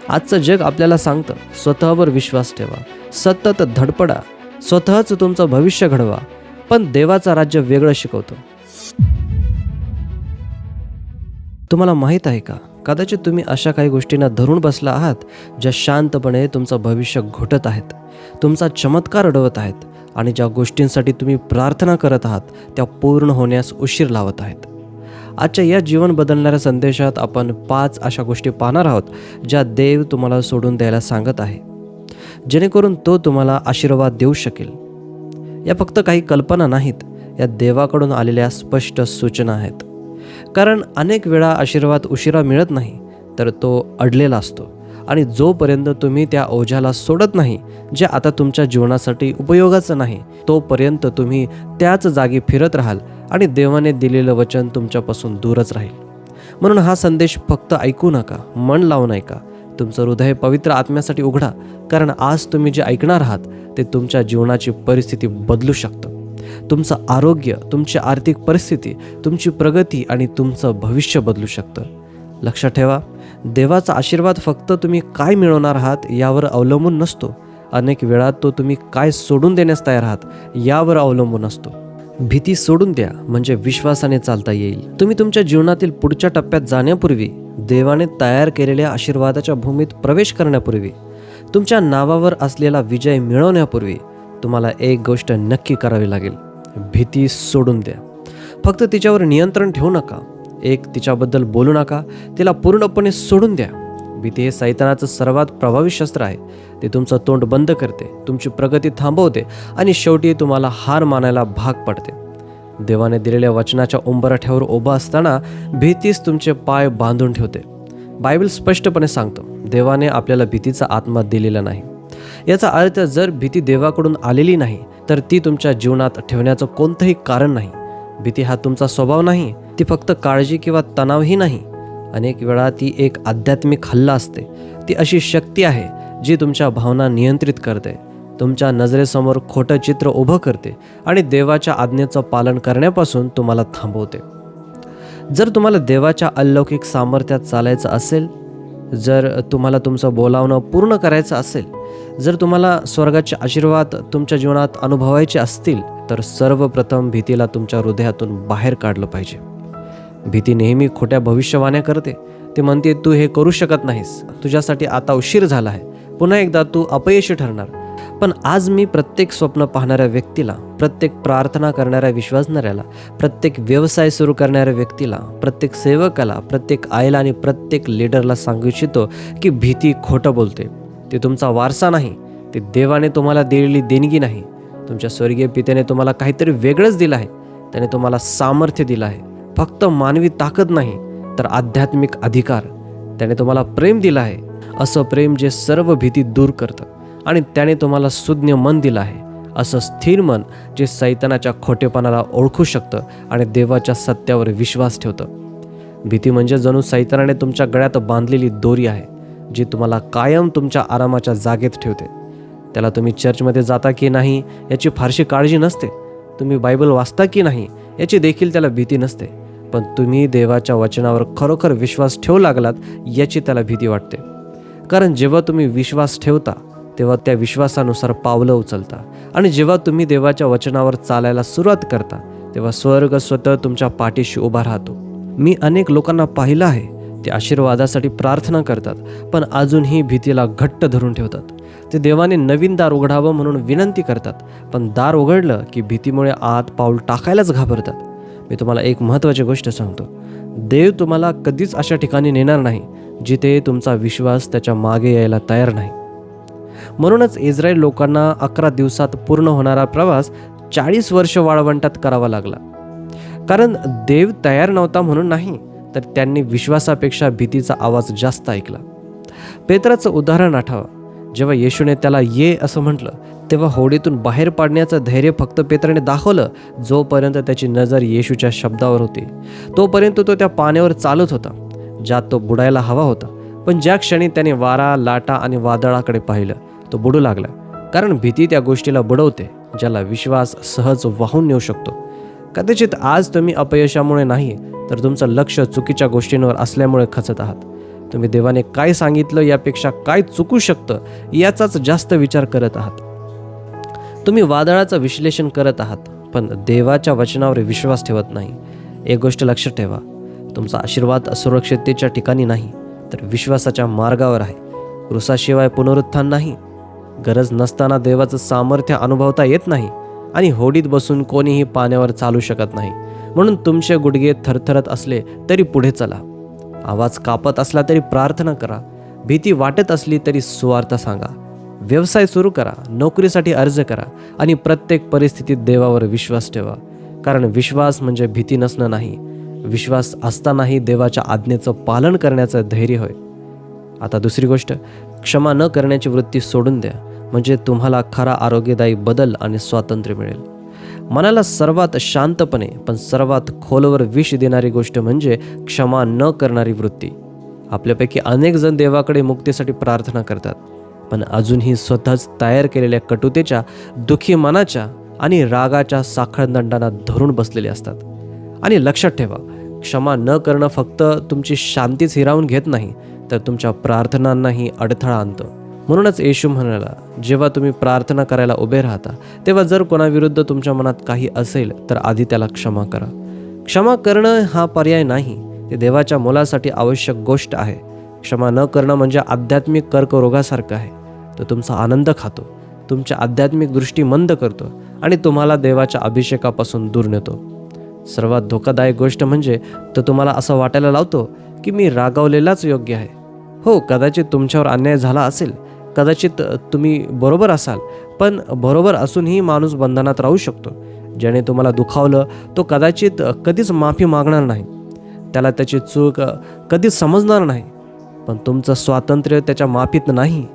आजचं जग आपल्याला सांगतं, स्वतःवर विश्वास ठेवा, सतत धडपडा, स्वतःच तुमचं भविष्य घडवा. पण देवाचं राज्य वेगळं शिकवतं. तुम्हाला माहीत आहे का, कदाचित तुम्ही अशा काही गोष्टींना धरून बसला आहात ज्या शांतपणे तुमचं भविष्य घोटत आहेत, तुमचा चमत्कार अडवत आहेत आणि ज्या गोष्टींसाठी तुम्ही प्रार्थना करत आहात त्या पूर्ण होण्यास उशीर लावत आहेत. आजच्या या जीवन बदलणाऱ्या संदेशात आपण 5 अशा गोष्टी पाहणार आहोत ज्या देव तुम्हाला सोडून द्यायला सांगत आहे, जेणेकरून तो तुम्हाला आशीर्वाद देऊ शकेल. या फक्त काही कल्पना नाहीत, या देवाकडून आलेल्या स्पष्ट सूचना आहेत. कारण अनेक वेळा आशीर्वाद उशिरा मिळत नाही, तर तो अडलेला असतो आणि जोपर्यंत तुम्ही त्या ओझ्याला सोडत नाही जे आता तुमच्या जीवनासाठी उपयोगाचं नाही, तोपर्यंत तुम्ही त्याच जागी फिरत राहाल आणि देवाने दिलेलं वचन तुमच्यापासून दूरच राहील. म्हणून हा संदेश फक्त ऐकू नका, मन लावून ऐका. तुमचं हृदय पवित्र आत्म्यासाठी उघडा, कारण आज तुम्ही जे ऐकणार आहात ते तुमच्या जीवनाची परिस्थिती बदलू शकतं. तुमचं आरोग्य, तुमची आर्थिक परिस्थिती, तुमची प्रगती आणि तुमचं भविष्य बदलू शकतं. लक्षात ठेवा, देवाचा आशीर्वाद फक्त तुम्ही काय मिळवणार आहात यावर अवलंबून नसतो. अनेक वेळा तो तुम्ही काय सोडून देण्यास तयार आहात यावर अवलंबून असतो. भीती सोडून द्या, म्हणजे विश्वासाने चालता येईल. तुम्ही तुमच्या जीवनातील पुढच्या टप्प्यात जाण्यापूर्वी, देवाने तयार केलेल्या आशीर्वादाच्या भूमीत प्रवेश करण्यापूर्वी, तुमच्या नावावर असलेला विजय मिळवण्यापूर्वी तुम्हाला एक गोष्ट नक्की करावी लागेल. भीती सोडून द्या. फक्त तिच्यावर नियंत्रण ठेवू नका, तिच्याबद्दल बोलू नका, तिला पूर्णपणे सोडून द्या. भीती हे सैतानाचं सर्वात प्रभावी शस्त्र आहे. ते तुमचं तोंड बंद करते, तुमची प्रगती थांबवते आणि शेवटी तुम्हाला हार मानायला भाग पडते. देवाने दिलेल्या वचनाच्या उंबरठ्यावर उभं असताना भीतीच तुमचे पाय बांधून ठेवते. बायबल स्पष्टपणे सांगतो, देवाने आपल्याला भीतीचा आत्मा दिलेला नाही. याचा अर्थ जर भीती देवाकडून आलेली नाही तर ती तुमच्या जीवनात ठेवण्याचं कोणतंही कारण नाही. भीती हा तुमचा स्वभाव नाही, ती फक्त काळजी किंवा तणावही नाही. अनेक वेळा ती एक आध्यात्मिक हल्ला असते. ती अशी शक्ती आहे जी तुमच्या भावना नियंत्रित करते, तुमच्या नजरेसमोर खोटं चित्र उभं करते आणि देवाच्या आज्ञेचं पालन करण्यापासून तुम्हाला थांबवते. जर तुम्हाला देवाच्या अलौकिक सामर्थ्यात चालायचं असेल, जर तुम्हाला तुमचं बोलावणं पूर्ण करायचं असेल, जर तुम्हाला स्वर्गाचे आशीर्वाद तुमच्या जीवनात अनुभवायचे असतील, तर सर्वप्रथम भीतीला तुमच्या हृदयातून बाहेर काढलं पाहिजे. भीती नेहमी खोट्या भविष्यवाण्या करते. ती म्हणते, तू हे करू शकत नाहीस, तुझ्यासाठी आता उशीर झाला आहे, पुन्हा एकदा तू अपयशी ठरणार. पण आज मी प्रत्येक स्वप्न पाहणाऱ्या व्यक्तीला, प्रत्येक प्रार्थना करणाऱ्या विश्वासणाऱ्याला, प्रत्येक व्यवसाय सुरू करणाऱ्या व्यक्तीला, प्रत्येक सेवकाला, प्रत्येक आईला आणि प्रत्येक लीडरला सांगू इच्छितो की भीती खोटं बोलते. ती तुमचा वारसा नाही, ती देवाने तुम्हाला दिलेली देणगी नाही. तुमच्या स्वर्गीय पित्याने तुम्हाला काहीतरी वेगळंच दिलं आहे. त्याने तुम्हाला सामर्थ्य दिलं आहे, फक्त मानवी ताकद नाही तर आध्यात्मिक अधिकार. त्याने तुम्हाला प्रेम दिलं आहे, असं प्रेम जे सर्व भीती दूर करतं. आणि त्याने तुम्हाला सुज्ञ मन दिलं आहे, असं स्थिर मन जे सैतानाच्या खोटेपणाला ओळखू शकतं आणि देवाच्या सत्यावर विश्वास ठेवतं. भीती म्हणजे जणू सैतानाने तुमच्या गळ्यात बांधलेली दोरी आहे, जी तुम्हाला कायम तुमच्या आरामाच्या जागेत ठेवते. त्याला तुम्ही चर्चमध्ये जाता की नाही याची फारशी काळजी नसते, तुम्ही बायबल वाचता की नाही याची देखील त्याला भीती नसते. पण तुम्ही देवाच्या वचनावर खरोखर विश्वास ठेवू लागलात याची त्याला भीती वाटते. कारण जेव्हा तुम्ही विश्वास ठेवता तेव्हा त्या विश्वासानुसार पावलं उचलता आणि जेव्हा तुम्ही देवाच्या वचनावर चालायला सुरुवात करता तेव्हा स्वर्ग स्वतः तुमच्या पाठीशी उभा राहतो. मी अनेक लोकांना पाहिलं आहे, ते आशीर्वादासाठी प्रार्थना करतात पण अजूनही भीतीला घट्ट धरून ठेवतात. ते देवाने नवीन दार उघडावं म्हणून विनंती करतात, पण दार उघडलं की भीतीमुळे आत पाऊल टाकायलाच घाबरतात. मी तुम्हाला एक महत्त्वाची गोष्ट सांगतो, देव तुम्हाला कधीच अशा ठिकाणी नेणार नाही जिथे तुमचा विश्वास त्याच्या मागे यायला तयार नाही. म्हणूनच इस्रायल लोकांना 11 दिवसात पूर्ण होणारा प्रवास 40 वर्ष वाळवंटात करावा लागला. कारण देव तयार नव्हता म्हणून नाही, तर त्यांनी विश्वासापेक्षा भीतीचा आवाज जास्त ऐकला. पेत्राचं उदाहरण आठवा. जेव्हा येशूने त्याला ये असं म्हटलं तेव्हा होडीतून बाहेर पाडण्याचं धैर्य फक्त पेत्राने दाखवलं. जोपर्यंत त्याची नजर येशूच्या शब्दावर होती तोपर्यंत तो त्या पाण्यावर चालत होता ज्यात तो बुडायला हवा होता. पण ज्या क्षणी त्याने वारा, लाटा आणि वादळाकडे पाहिलं तो बुडू लागला. कारण भीती त्या गोष्टीला बुडवते ज्याला विश्वास सहज वाहून नेऊ शकतो. कदाचित आज तुम्ही अपयशामुळे नाही तर तुमचं लक्ष चुकीच्या गोष्टींवर असल्यामुळे खचत आहात. तुम्ही देवाने काय सांगितलं यापेक्षा काय चुकू शकतं याचाच जास्त विचार करत आहात. तुम्ही वादळाचं विश्लेषण करत आहात, पण देवाच्या वचनावर विश्वास ठेवत नाही. एक गोष्ट लक्षात ठेवा, तुमचा आशीर्वाद सुरक्षिततेच्या ठिकाणी नाही, तर विश्वासाच्या मार्गावर आहे. क्रूसाशिवाय पुनरुत्थान नाही. गरज नसताना देवाचं सामर्थ्य अनुभवता येत नाही आणि होडीत बसून कोणीही पाण्यावर चालू शकत नाही. म्हणून तुमचे गुडघे थरथरत असले तरी पुढे चला. आवाज कापत असला तरी प्रार्थना करा. भीती वाटत असली तरी सुवार्ता सांगा. व्यवसाय सुरू करा, नोकरीसाठी अर्ज करा आणि प्रत्येक परिस्थितीत देवावर विश्वास ठेवा. कारण विश्वास म्हणजे भीती नसणं नाही, विश्वास असतानाही देवाच्या आज्ञेचं पालन करण्याचं धैर्य होय. आता दुसरी गोष्ट, क्षमा न करण्याची वृत्ती सोडून द्या, म्हणजे तुम्हाला खरा आरोग्यदायी बदल आणि स्वातंत्र्य मिळेल. मनाला सर्वात शांतपणे पण सर्वात खोलवर विष देणारी गोष्ट म्हणजे क्षमा न करणारी वृत्ती. आपल्यापैकी अनेक जण देवाकडे मुक्तीसाठी प्रार्थना करतात, पण अजूनही स्वतःच तयार केलेल्या कटुतेच्या, दुःखी मनाच्या आणि रागाच्या साखळदंडांना धरून बसलेले असतात. आणि लक्षात ठेवा, क्षमा न करणं फक्त तुमची शांतीच हिरावून घेत नाही, तर तुमच्या प्रार्थनांनाही अडथळा आणतं. म्हणूनच येशू म्हणाला, जेव्हा तुम्ही प्रार्थना करायला उभे राहता तेव्हा जर कोणाविरुद्ध तुमच्या मनात काही असेल तर आधी त्याला क्षमा करा. क्षमा करणं हा पर्याय नाही, ते देवाच्या मुलासाठी आवश्यक गोष्ट आहे. क्षमा न करणं म्हणजे आध्यात्मिक कर्करोगासारखं आहे. तो तुमचा आनंद खातो, तुमची आध्यात्मिक दृष्टी मंद करतो आणि तुम्हाला देवाच्या अभिषेकापासून दूर नेतो. सर्वात धोकादायक गोष्ट म्हणजे तो तुम्हाला असं वाटायला लावतो की मी रागावलेलाच योग्य आहे. हो, कदाचित तुमच्यावर अन्याय झाला असेल, कदाचित तुम्ही बरोबर असाल, पण बरोबर असूनही माणूस बंधनात राहू शकतो. ज्याने तुम्हाला दुखावलं तो कदाचित कधीच माफी मागणार नाही, त्याला त्याची चूक कधीच समजणार नाही. पण तुमचं स्वातंत्र्य त्याच्या माफीत नाही,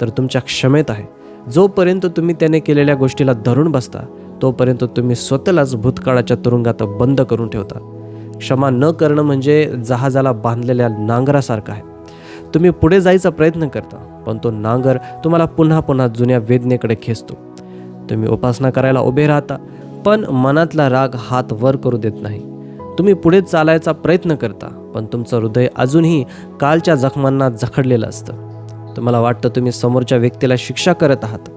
तर तुमच्या क्षमेत आहे. जोपर्यंत तुम्ही त्याने केलेल्या गोष्टीला धरून बसता तोपर्यंत तुम्ही स्वतःलाच भूतकाळाच्या तुरुंगात बंद करून ठेवता. क्षमा न करणं म्हणजे जहाजाला बांधलेल्या नांगरासारखं आहे. तुम्ही पुढे जायचा प्रयत्न करता, पण तो नांगर तुम्हाला पुन्हा पुन्हा जुन्या वेदनेकडे खेचतो. तुम्ही उपासना करायला उभे राहता, पण मनातला राग हात वर करू देत नाही. तुम्ही पुढे चालायचा प्रयत्न करता, पण तुमचं हृदय अजूनही कालच्या जखमांना जखडलेलं असतं. तुम्हाला वाटतं तुम्ही समोरच्या व्यक्तीला शिक्षा करत आहात,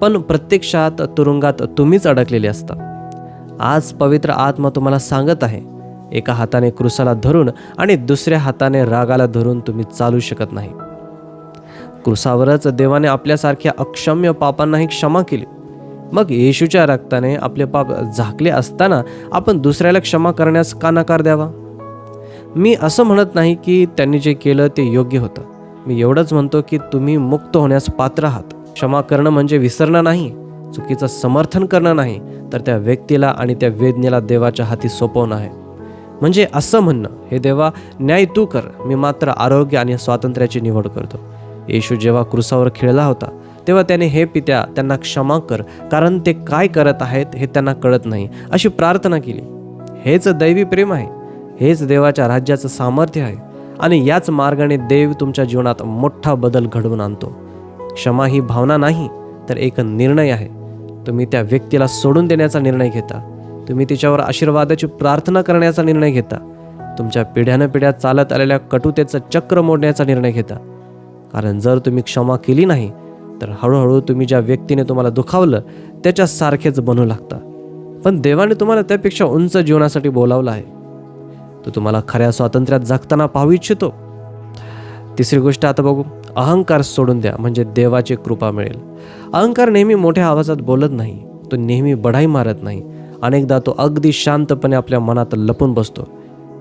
पण प्रत्यक्षात तुरुंगात तुम्हीच अडकलेले असता. आज पवित्र आत्मा तुम्हाला सांगत आहे, एका हाताने क्रूसाला धरून आणि दुसऱ्या हाताने रागाला धरून तुम्ही चालू शकत नाही. क्रूसावरच देवाने आपल्यासारख्या अक्षम्य पापांनाही क्षमा केली. मग येशूच्या रक्ताने आपले पाप झाकले असताना आपण दुसऱ्याला क्षमा करण्यास का नकार द्यावा? मी असं म्हणत नाही की त्यांनी जे केलं ते योग्य होतं. मी एवढंच म्हणतो की तुम्ही मुक्त होण्यास पात्र आहात. क्षमा करणं म्हणजे विसरणं नाही, चुकीचं समर्थन करणं नाही, तर त्या व्यक्तीला आणि त्या वेदनेला देवाच्या हाती सोपवणं आहे. म्हणजे असं म्हणणं, हे देवा, न्याय तू कर, मी मात्र आरोग्य आणि स्वातंत्र्याची निवड करतो. येशू जेव्हा क्रूसावर खिळला होता तेव्हा त्याने, हे पित्या, त्यांना क्षमा कर, कारण ते काय करत आहेत हे त्यांना कळत नाही, अशी प्रार्थना केली. हेच दैवी प्रेम आहे, हेच देवाच्या राज्याचं सामर्थ्य आहे आणि याच मार्गाने देव तुमच्या जीवनात मोठा बदल घडवून आणतो. क्षमा ही भावना नाही, तर एक निर्णय आहे. तुम्ही त्या व्यक्तीला सोडून देण्याचा निर्णय घेता. तुम्ही तिच्यावर आशीर्वादाची प्रार्थना करण्याचा निर्णय घेता. तुमच्या पिढ्यानपिढ्या चालत आलेल्या कटुतेचं चक्र मोडण्याचा निर्णय घेता. कारण जर तुम्ही क्षमा केली नाही तर हळूहळू तुम्ही ज्या व्यक्तीने तुम्हाला दुखावलं त्याच्यासारखेच बनू लागता. पण देवाने तुम्हाला त्यापेक्षा उंच जीवनासाठी बोलावलं आहे. तो तुम्हाला खऱ्या स्वातंत्र्यात जगताना पाहू इच्छितो. तिसरी गोष्ट आता बघू, अहंकार सोडून द्या, म्हणजे देवाची कृपा मिळेल. अहंकार नेहमी मोठ्या आवाजात बोलत नाही, तो नेहमी बढाई मारत नाही. अनेकदा तो अगदी शांतपणे आपल्या मनात लपून बसतो.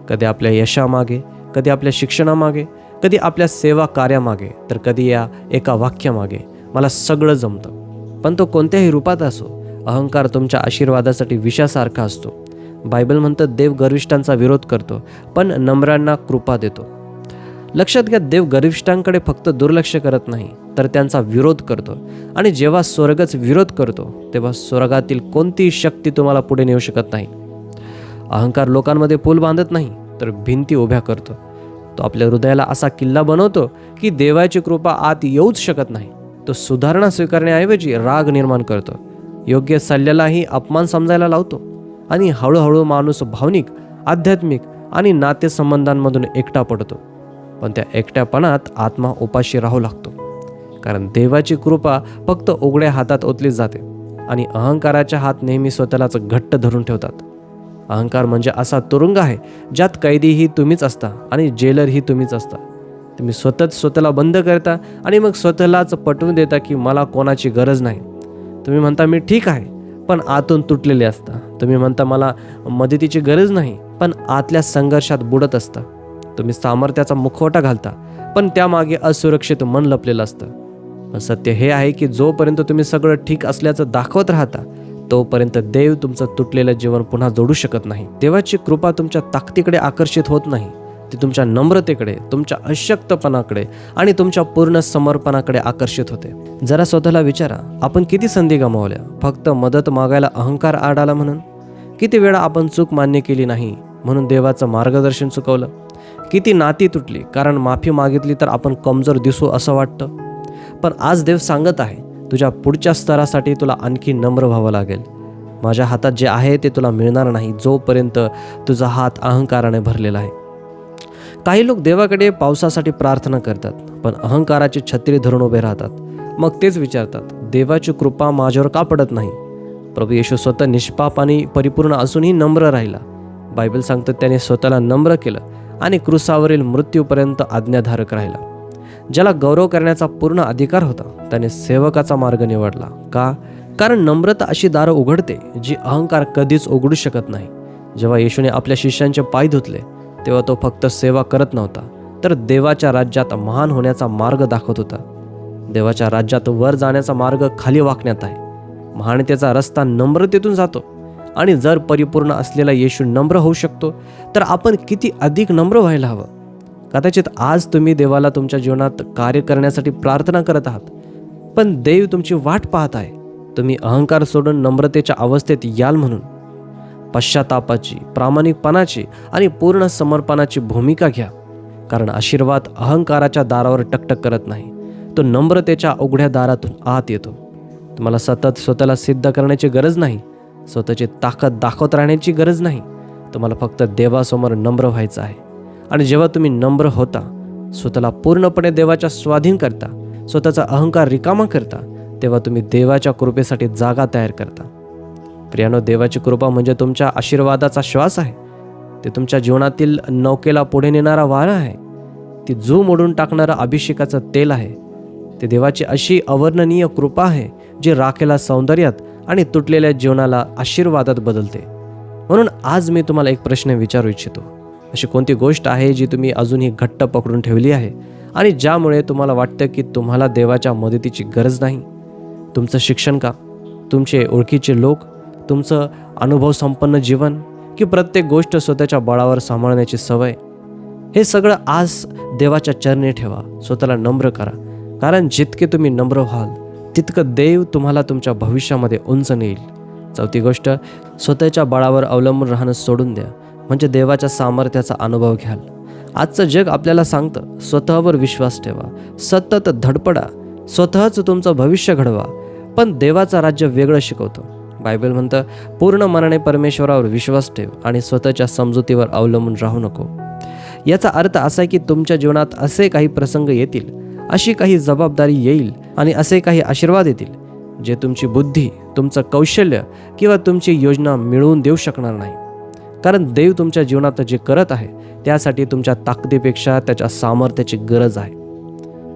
कधी आपल्या यशामागे, कधी आपल्या शिक्षणामागे, कधी आपल्या सेवा कार्यामागे, तर कधी या एका वाक्यामागे, मला सगळं जमतं. पण तो कोणत्याही रूपात असो, अहंकार तुमच्या आशीर्वादासाठी विषासारखा असतो. बायबल म्हणतं, देव गर्विष्ठांचा विरोध करतो पण नम्रांना कृपा देतो. लक्षात घ्या, देव गर्विष्ठांकडे फक्त दुर्लक्ष करत नाही, तर त्यांचा विरोध करतो. आणि जेव्हा स्वर्गच विरोध करतो तेव्हा स्वर्गातील कोणतीही शक्ती तुम्हाला पुढे नेऊ शकत नाही. अहंकार लोकांमध्ये पूल बांधत नाही, तर भिंती उभ्या करतो. तो आपल्या हृदयाला असा किल्ला बनवतो की देवाची कृपा आत येऊच शकत नाही. तो सुधारणा स्वीकारण्याऐवजी राग निर्माण करतो. योग्य सल्ल्यालाही अपमान समजायला लावतो आणि हळूहळू माणूस भावनिक, आध्यात्मिक आणि नातेसंबंधांमधून एकटा पडतो. पण त्या एकट्यापणात आत्मा उपाशी राहू लागतो. कारण देवाची कृपा फक्त उघड्या हातात ओतली जाते आणि अहंकाराच्या हात नेहमी स्वतःलाच घट्ट धरून ठेवतात. अहंकार म्हणजे असा तुरुंग आहे ज्यात कैदीही तुम्हीच असता आणि जेलरही तुम्हीच असता. तुम्ही स्वतःच स्वतःला बंद करता आणि मग स्वतःलाच पटवून देता की मला कोणाची गरज नाही. तुम्ही म्हणता मी ठीक आहे, पण आतून तुटलेले असता. तुम्ही म्हणता मला मदतीची गरज नाही, पण आतल्या संघर्षात बुडत असता. तुम्ही सामर्थ्याचा मुखवटा घालता, पण त्यामागे असुरक्षित मन लपलेलं असतं. पण सत्य हे आहे की जोपर्यंत तुम्ही सगळं ठीक असल्याचं दाखवत राहता, तोपर्यंत देव तुमचं तुटलेलं जीवन पुन्हा जोडू शकत नाही. देवाची कृपा तुमच्या ताकदीकडे आकर्षित होत नाही, ती तुमच्या नम्रतेकडे, तुमच्या अशक्तपणाकडे आणि तुमच्या पूर्ण समर्पणाकडे आकर्षित होते. जरा स्वतःला विचारा, आपण किती संधी गमावल्या फक्त मदत मागायला अहंकार आड आला म्हणून? किती वेळा आपण चूक मान्य केली नाही म्हणून देवाचं मार्गदर्शन चुकवलं? किती नाती तुटली कारण माफी मागितली तर आपण कमजोर दिसू असं वाटतं? पण आज देव सांगत आहे, तुझ्या पुढच्या स्तरासाठी तुला आणखी नम्र व्हावं लागेल. माझ्या हातात जे आहे ते तुला मिळणार नाही जोपर्यंत तुझा हात अहंकाराने भरलेला आहे. काही लोक देवाकडे पावसासाठी प्रार्थना करतात, पण अहंकाराची छत्री धरून उभे राहतात. मग तेच विचारतात, देवाची कृपा माझ्यावर का पडत नाही? प्रभू येशू स्वतः निष्पाप आणि परिपूर्ण असूनही नम्र राहिला. बायबल सांगतं त्याने स्वतःला नम्र केलं आणि क्रूसावरील मृत्यूपर्यंत आज्ञाधारक राहिला. ज्याला गौरव करण्याचा पूर्ण अधिकार होता त्याने सेवकाचा मार्ग निवडला. का? कारण नम्रता अशी दारं उघडते जी अहंकार कधीच उघडू शकत नाही. जेव्हा येशूने आपल्या शिष्यांचे पाय धुतले तेव्हा तो फक्त सेवा करत नव्हता, तर देवाच्या राज्यात महान होण्याचा मार्ग दाखवत होता. देवाच्या राज्यात वर जाण्याचा मार्ग खाली वाकण्यात आहे. महानतेचा रस्ता नम्रतेतून जातो. आणि जर परिपूर्ण असलेला येशू नम्र होऊ शकतो, तर आपण किती अधिक नम्र व्हायला हवं. कदाचित आज तुम्ही देवाला तुमच्या जीवनात कार्य करण्यासाठी प्रार्थना करत आहात, पण देव तुमची वाट पाहत आहे. तुम्ही अहंकार सोडून नम्रतेच्या अवस्थेत याल म्हणून. पश्चातापाची, प्रामाणिकपणाची आणि पूर्ण समर्पणाची भूमिका घ्या. कारण आशीर्वाद अहंकाराच्या दारावर टकटक करत नाही, तो नम्रतेच्या उघड्या दारातून आत येतो. तुम्हाला सतत स्वतःला सिद्ध करण्याची गरज नाही, स्वतःची ताकद दाखवत राहण्याची गरज नाही. तुम्हाला फक्त देवासमोर नम्र व्हायचं आहे. आणि जेव्हा तुम्ही नम्र होता, स्वतःला पूर्णपणे देवाच्या स्वाधीन करता, स्वतःचा अहंकार रिकामा करता, तेव्हा तुम्ही देवाच्या कृपेसाठी जागा तयार करता. प्रियानो, देवाची कृपा म्हणजे तुमच्या आशीर्वादाचा श्वास आहे. ते तुमच्या जीवनातील नौकेला पुढे नेणारा वारा आहे. ती झू मोडून टाकणारं अभिषेकाचं तेल आहे. ते देवाची अशी अवर्णनीय कृपा आहे जी राखेला सौंदर्यात आणि तुटलेल्या जीवनाला आशीर्वादात बदलते. म्हणून आज मी तुम्हाला एक प्रश्न विचारू इच्छितो. अशी कोणती गोष्ट आहे जी तुम्ही अजूनही घट्ट पकडून ठेवली आहे आणि ज्यामुळे तुम्हाला वाटतं की तुम्हाला देवाच्या मदतीची गरज नाही? तुमचं शिक्षण का? तुमचे ओळखीचे लोक? तुमचं अनुभव संपन्न जीवन? की प्रत्येक गोष्ट स्वतःच्या बळावर सांभाळण्याची सवय? हे सगळं आज देवाच्या चरणी ठेवा. स्वतःला नम्र करा. कारण जितके तुम्ही नम्र व्हाल तितकं देव तुम्हाला तुमच्या भविष्यामध्ये उंच नेईल. चौथी गोष्ट, स्वतःच्या बळावर अवलंबून राहणं सोडून द्या, म्हणजे देवाच्या सामर्थ्याचा अनुभव घ्याल. आजचं जग आपल्याला सांगतं स्वतःवर विश्वास ठेवा, सतत धडपडा, स्वतःच तुमचं भविष्य घडवा. पण देवाचं राज्य वेगळं शिकवतं. बायबल म्हणतं पूर्ण मनाने परमेश्वरावर विश्वास ठेव आणि स्वतःच्या समजुतीवर अवलंबून राहू नको. याचा अर्थ असा आहे की तुमच्या जीवनात असे काही प्रसंग येतील, अशी काही जबाबदारी येईल आणि असे काही आशीर्वाद येतील जे तुमची बुद्धी, तुमचं कौशल्य किंवा तुमची योजना मिळवून देऊ शकणार नाही. कारण देव तुमच्या जीवनात जे करत आहे त्यासाठी तुमच्या ताकदीपेक्षा त्याच्या सामर्थ्याची गरज आहे.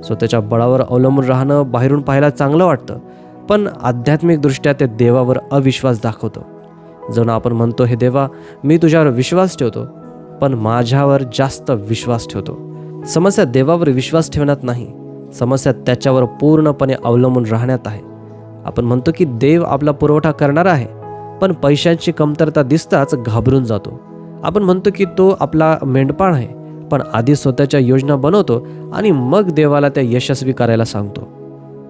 स्वतःच्या बळावर अवलंबून राहणं बाहेरून पाहायला चांगलं वाटतं, पण आध्यात्मिकदृष्ट्या ते देवावर अविश्वास दाखवतं. जणू आपण म्हणतो, हे देवा, मी तुझ्यावर विश्वास ठेवतो, पण माझ्यावर जास्त विश्वास ठेवतो. समस्या देवावर विश्वास ठेवण्यात नाही, समस्या त्याच्यावर पूर्णपणे अवलंबून राहण्यात आहे. आपण म्हणतो की देव आपला पुरवठा करणार आहे, पण पैशांची कमतरता दिसताच घाबरून जातो. आपण म्हणतो की तो आपला मेंढपाळ आहे, पण आधी स्वतःच्या योजना बनवतो आणि मग देवाला त्या यशस्वी करायला सांगतो.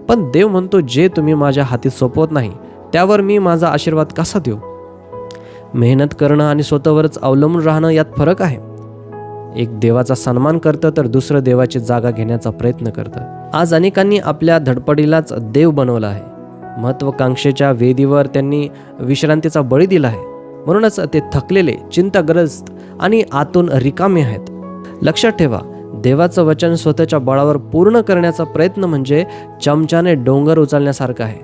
पण देव म्हणतो, जे तुम्ही माझ्या हाती सोपवत नाही त्यावर मी माझा आशीर्वाद कसा देऊ? मेहनत करणं आणि स्वतःवरच अवलंबून राहणं यात फरक आहे. एक देवाचा सन्मान करतं तर दुसरं देवाची जागा घेण्याचा प्रयत्न करतं. आज अनेकांनी आपल्या धडपडीलाच देव बनवलं आहे. महत्त्वाकांक्षेच्या वेदीवर त्यांनी विश्रांतीचा बळी दिला आहे. म्हणूनच ते थकलेले, चिंताग्रस्त आणि आतून रिकामे आहेत. लक्षात ठेवा, देवाचं वचन स्वतःच्या बळावर पूर्ण करण्याचा प्रयत्न म्हणजे चमच्याने डोंगर उचलण्यासारखं आहे.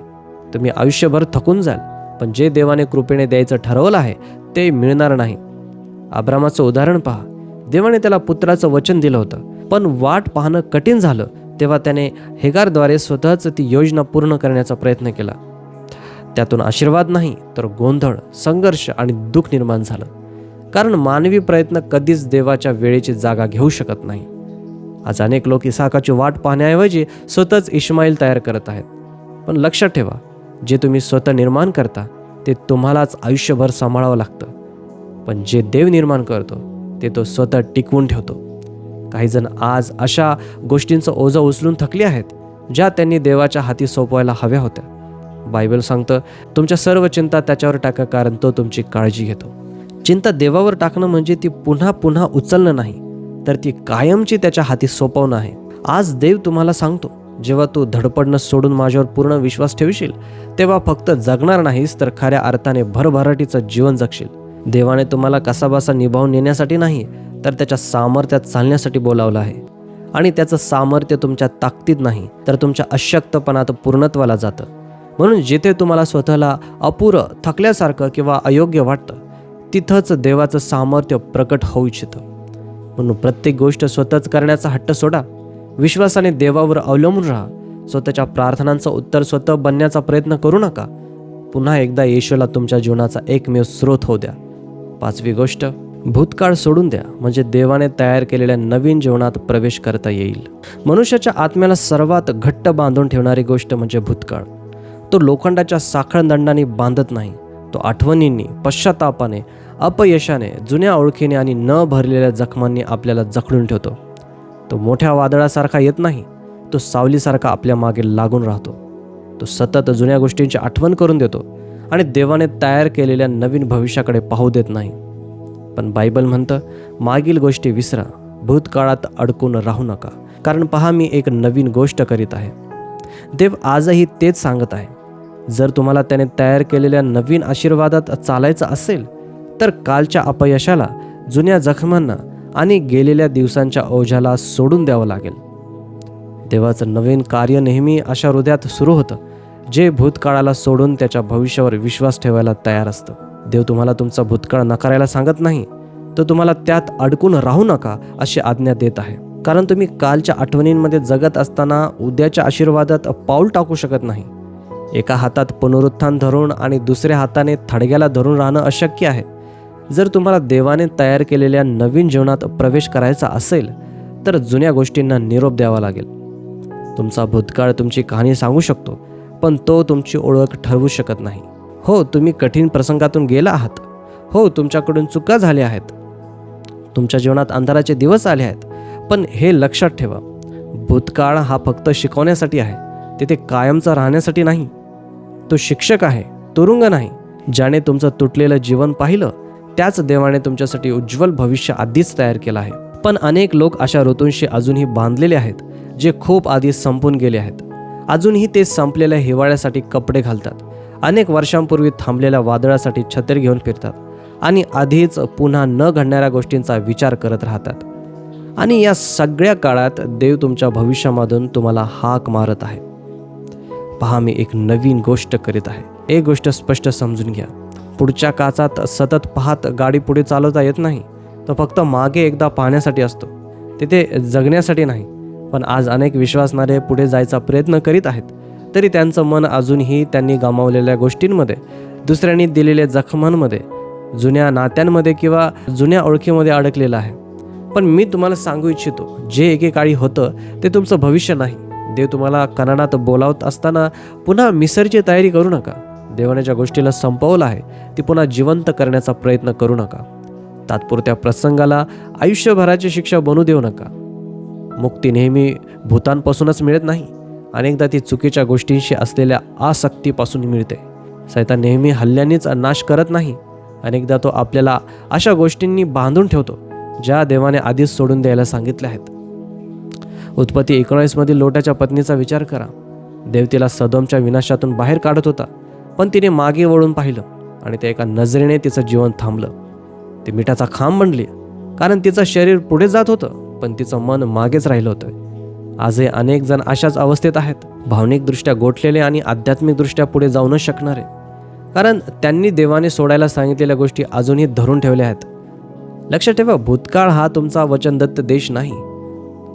तुम्ही आयुष्यभर थकून जाल, पण जे देवाने कृपेने द्यायचं ठरवलं आहे ते मिळणार नाही. अब्रामाचं उदाहरण पहा. देवाने त्याला पुत्राचं वचन दिलं होतं, पण वाट पाहणं कठीण झालं तेव्हा त्याने हेगारद्वारे स्वतःच ती योजना पूर्ण करण्याचा प्रयत्न केला. त्यातून आशीर्वाद नाही तर गोंधळ, संघर्ष आणि दुःख निर्माण झालं. कारण मानवी प्रयत्न कधीच देवाच्या वेळेची जागा घेऊ शकत नाही. आज अनेक लोक इसाकाची वाट पाहण्याऐवजी स्वतःच इश्माईल तयार करत आहेत. पण लक्षात ठेवा, जे तुम्ही स्वतः निर्माण करता ते तुम्हालाच आयुष्यभर सांभाळावं लागतं. पण जे देव निर्माण करतो ते तो स्वतः टिकवून ठेवतो. काही जण आज अशा गोष्टींचं ओझं उचलून थकले आहेत ज्या त्यांनी देवाच्या हाती सोपवायला हव्या होत्या. बायबल सांगतं, तुमच्या सर्व चिंता त्याच्यावर टाका, कारण तो तुमची काळजी घेतो. चिंता देवावर टाकणं म्हणजे ती पुन्हा पुन्हा उचलणं नाही, तर ती कायमची त्याच्या हाती सोपवणं आहे. आज देव तुम्हाला सांगतो, जेव्हा तू धडपडणं सोडून माझ्यावर पूर्ण विश्वास ठेवशील तेव्हा फक्त जगणार नाहीस तर खऱ्या अर्थाने भरभराटीचं जीवन जगशील. देवाने तुम्हाला कसाबसा निभावून नेण्यासाठी नाही तर त्याच्या सामर्थ्यात चालण्यासाठी बोलावलं आहे. आणि त्याचं सामर्थ्य तुमच्या ताकदीत नाही तर तुमच्या अशक्तपणात पूर्णत्वाला जातं. म्हणून जिथे तुम्हाला स्वतःला अपुरं, थकल्यासारखं किंवा अयोग्य वाटतं तिथंच देवाचं सामर्थ्य प्रकट होऊ इच्छितं. म्हणून प्रत्येक गोष्ट स्वतःच करण्याचा हट्ट सोडा. विश्वासाने देवावर अवलंबून राहा. स्वतःच्या प्रार्थनांचं उत्तर स्वतः बनण्याचा प्रयत्न करू नका. पुन्हा एकदा येशूला तुमच्या जीवनाचा एकमेव स्रोत होऊ द्या. 5वी गोष्ट, भूतकाळ सोडून द्या, म्हणजे देवाने तयार केलेल्या नवीन जीवनात प्रवेश करता येईल. मनुष्याच्या आत्म्याला सर्वात घट्ट बांधून ठेवणारी गोष्ट म्हणजे भूतकाळ. तो लोखंडाच्या साखळदंडाने बांधत नाही, तो आठवणींनी, पश्चातापाने, अपयशाने, जुन्या ओळखीने आणि न भरलेल्या जखमांनी आपल्याला जखडून ठेवतो. तो मोठ्या वादळासारखा येत नाही, तो सावलीसारखा आपल्या मागे लागून राहतो. तो सतत जुन्या गोष्टींची आठवण करून देतो आणि देवाने तयार केलेल्या नवीन भविष्याकडे पाहू देत नाही. पण बायबल म्हणतं, मागील गोष्टी विसरा, भूतकाळात अडकून राहू नका, कारण पहा मी एक नवीन गोष्ट करीत आहे. देव आजही तेच सांगत आहे. जर तुम्हाला त्याने तयार केलेल्या नवीन आशीर्वादात चालायचं असेल तर कालच्या अपयशाला, जुन्या जखमांना आणि गेलेल्या दिवसांच्या ओझ्याला सोडून द्यावं लागेल. देवाचं नवीन कार्य नेहमी अशा हृदयात सुरू होतं जे भूतकाळाला सोडून त्याच्या भविष्यावर विश्वास ठेवायला तयार असतं. देव तुम्हाला तुमचा भूतकाळ नकारायला सांगत नाही, तो तुम्हाला त्यात अडकून राहू नका अशी आज्ञा देत आहे. कारण तुम्ही कालच्या आठवणींमध्ये जगत असताना उद्याच्या आशीर्वादात पाऊल टाकू शकत नाही. एका हातात पुनरुत्थान धरून आणि दुसऱ्या हाताने थडग्याला धरून राहणं अशक्य आहे. जर तुम्हाला देवाने तयार केलेल्या नवीन जीवनात प्रवेश करायचा असेल तर जुन्या गोष्टींना निरोप द्यावा लागेल. तुमचा भूतकाळ तुमची कहाणी सांगू शकतो, पण तो तुमची ओळख ठरवू शकत नाही. हो, तुम्ही कठीण प्रसंगातून गेला आहात. हो, तुमच्याकडून चुका झाल्या आहेत. तुमच्या जीवनात अंधाराचे दिवस आले आहेत. पण हे लक्षात ठेवा, भूतकाळ हा फक्त शिकवण्यासाठी आहे, तिथे कायमचा राहण्यासाठी नाही. तो शिक्षक आहे, तुरुंग नाही. ज्याने तुमचं तुटलेलं जीवन पाहिलं त्याच देवाने तुमच्यासाठी उज्ज्वल भविष्य आधीच तयार केलं आहे. पण अनेक लोक अशा ऋतूंशी अजूनही बांधलेले आहेत जे खूप आधी संपून गेले आहेत. अजूनही ते संपलेल्या हिवाळ्यासाठी कपडे घालतात, अनेक वर्षांपूर्वी थांबलेल्या वादळासाठी छत्री घेऊन फिरतात आणि आधीच पुन्हा न घडणाऱ्या गोष्टींचा विचार करत राहतात. आणि या सगळ्या काळात देव तुमच्या भविष्यामधून तुम्हाला हाक मारत आहे. पहा मी एक नवीन गोष्ट करीत आहे. एक गोष्ट स्पष्ट समजून घ्या, पुढच्या काचात सतत पाहत गाडी पुढे चालवता येत नाही. तो फक्त मागे एकदा पाहण्यासाठी असतो, तिथे जगण्यासाठी नाही. पण आज अनेक विश्वासणारे पुढे जायचा प्रयत्न करीत आहेत, तरी त्यांचं मन अजूनही त्यांनी गमावलेल्या गोष्टींमध्ये, दुसऱ्यांनी दिलेल्या जखमांमध्ये, जुन्या नात्यांमध्ये किंवा जुन्या ओळखीमध्ये अडकलेलं आहे. पण मी तुम्हाला सांगू इच्छितो, जे एकेकाळी होतं ते तुमचं भविष्य नाही. देव तुम्हाला कणानात बोलावत असताना पुन्हा मिसरची तयारी करू नका. देवाने ज्या गोष्टीला संपवलं आहे ती पुन्हा जिवंत करण्याचा प्रयत्न करू नका. तात्पुरत्या प्रसंगाला आयुष्यभराची शिक्षा बनू देऊ नका. मुक्ती नेहमी भूतांपासूनच मिळत नाही. अनेकदा ती चुकीच्या गोष्टींशी असलेल्या आसक्तीपासून मिळते. सैतान नेहमी हल्ल्यानेच नाश करत नाही. अनेकदा तो आपल्याला अशा गोष्टींनी बांधून ठेवतो ज्या देवाने आधीच सोडून द्यायला सांगितल्या आहेत. उत्पत्ती 19 मधील लोटाच्या पत्नीचा विचार करा. देव तिला सदोमच्या विनाशातून बाहेर काढत होता, पण तिने मागे वळून पाहिलं आणि त्या एका नजरेने तिचं जीवन थांबलं. ती मिठाचा खांब बनली कारण तिचं शरीर पुढे जात होतं, पण तिचं मन मागेच राहिलं होतं. आजही अनेक जण अशाच अवस्थेत आहेत, भावनिकदृष्ट्या गोठलेले आणि आध्यात्मिकदृष्ट्या पुढे जाऊ न शकणारे, कारण त्यांनी देवाने सोडायला सांगितलेल्या गोष्टी अजूनही धरून ठेवल्या आहेत. लक्षात ठेवा, भूतकाळ हा तुमचा वचनदत्त देश नाही.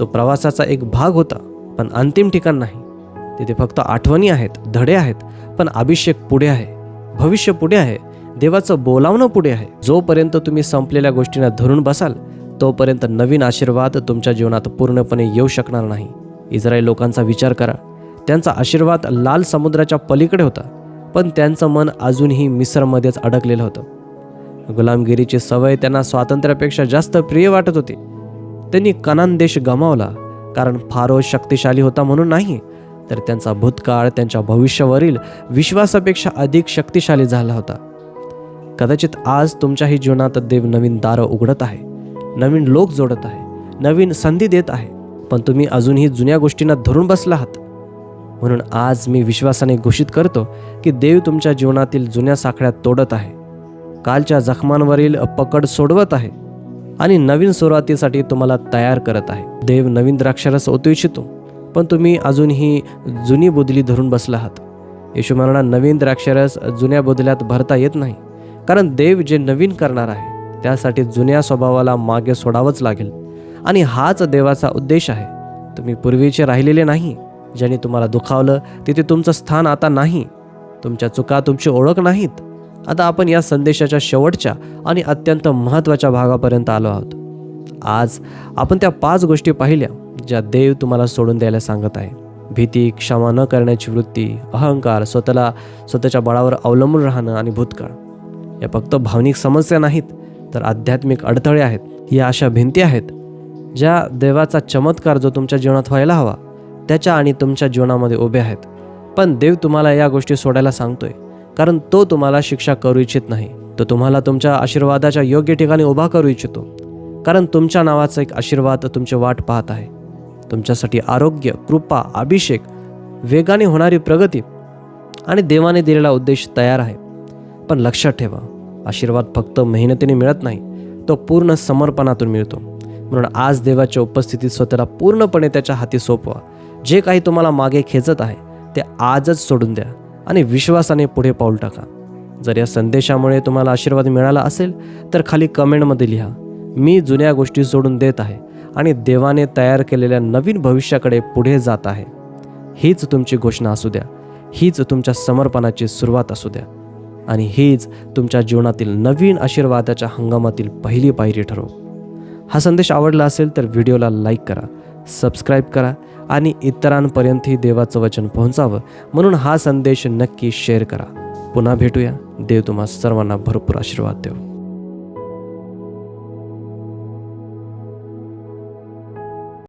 तो प्रवासाचा एक भाग होता, पण अंतिम ठिकाण नाही. तिथे फक्त आठवणी आहेत, धडे आहेत, पण अभिषेक पुढे आहे, भविष्य पुढे आहे, देवाचं बोलावणं पुढे आहे. जोपर्यंत तुम्ही संपलेल्या गोष्टींना धरून बसाल तोपर्यंत नवीन आशीर्वाद तुमच्या जीवनात पूर्णपणे येऊ शकणार नाही. इस्रायल लोकांचा विचार करा. त्यांचा आशीर्वाद लाल समुद्राच्या पलीकडे होता, पण त्यांचं मन अजूनही मिस्रमध्येच अडकलेलं होतं. गुलामगिरीची सवय त्यांना स्वातंत्र्यापेक्षा जास्त प्रिय वाटत होती. त्यांनी कनान देश गमावला, कारण फारो शक्तिशाली होता म्हणून नाही, तर त्यांचा भूतकाळ त्यांच्या भविष्यावरील विश्वासापेक्षा अधिक शक्तिशाली झाला होता. कदाचित आज तुमच्याही जीवनात देव नवीन दारं उघडत आहे, नवीन लोक जोडत आहे, नवीन संधी देत आहे, पण तुम्ही अजूनही जुन्या गोष्टींना धरून बसला आहात. म्हणून आज मी विश्वासाने घोषित करतो की देव तुमच्या जीवनातील जुन्या साखळ्या तोडत आहे, कालच्या जखमांवरील पकड सोडवत आहे आणि नवीन सुरुवातीसाठी तुम्हाला तयार करत आहे. देव नवीन द्राक्षरस ओतू इच्छितो, पण तुम्ही अजूनही जुनी बोधली धरून बसला आहात. येशू म्हणाला, नवीन द्राक्षरस जुन्या बोधल्यात भरता येत नाही, कारण देव जे नवीन करणार आहे त्यासाठी जुन्या स्वभावाला मागे सोडावंच लागेल. आणि हाच देवाचा उद्देश आहे. तुम्ही पूर्वीचे राहिलेले नाही. ज्याने तुम्हाला दुखावलं तिथे तुमचं स्थान आता नाही. तुमच्या चुका तुमची ओळख नाहीत. आता आपण या संदेशाच्या शेवटच्या आणि अत्यंत महत्त्वाच्या भागापर्यंत आलो आहोत. आज आपण त्या 5 गोष्टी पाहिल्या ज्या देव तुम्हाला सोडून द्यायला सांगत आहे. भीती, क्षमा न करण्याची वृत्ती, अहंकार, स्वतःच्या बळावर अवलंबून राहणं आणि भूतकाळ. या फक्त भावनिक समस्या नाहीत, तर आध्यात्मिक अडथळे आहेत. या अशा भिंती आहेत ज्या देवाचा चमत्कार जो तुमच्या जीवनात व्हायला हवा त्याच्या आणि तुमच्या जीवनामध्ये उभे आहेत. पण देव तुम्हाला या गोष्टी सोडायला सांगतोय, कारण तो तुम्हाला शिक्षा करू इच्छित नाही. तो तुम्हाला तुमच्या आशीर्वादाच्या योग्य ठिकाणी उभा करू इच्छितो, कारण तुमच्या नावाचा एक आशीर्वाद तुमची वाट पाहत आहे. तुमच्यासाठी आरोग्य, कृपा, अभिषेक, वेगाने होणारी प्रगती आणि देवाने दिलेला उद्देश तयार आहे. पण लक्षात ठेवा, आशीर्वाद फक्त मेहनतीने मिळत नाही, तो पूर्ण समर्पणातून मिळतो. म्हणून आज देवाच्या उपस्थितीत स्वतःला पूर्णपणे त्याच्या हाती सोपवा. जे काही तुम्हाला मागे खेचत आहे ते आजच सोडून द्या आणि विश्वासाने पुढे पाऊल टाका. जर या संदेशामुळे तुम्हाला आशीर्वाद मिळाला असेल तर खाली कमेंटमध्ये लिहा, मी जुन्या गोष्टी सोडून देत आहे आणि देवाने तयार केलेल्या नवीन भविष्याकडे पुढे जात आहे. हीच तुमची घोषणा असू द्या, हीच तुमच्या समर्पणाची सुरुवात असू द्या आणि हीच तुमच्या जीवनातील नवीन आशीर्वादाच्या हंगामातील पहिली पायरी ठरव. हा संदेश आवडला असेल तर व्हिडिओला लाईक करा, सबस्क्राईब करा आणि इतरांपर्यंतही देवाचं वचन पोहोचावं म्हणून हा संदेश नक्की शेअर करा. पुन्हा भेटूया. देव तुम्हा सर्वांना भरपूर आशीर्वाद देव.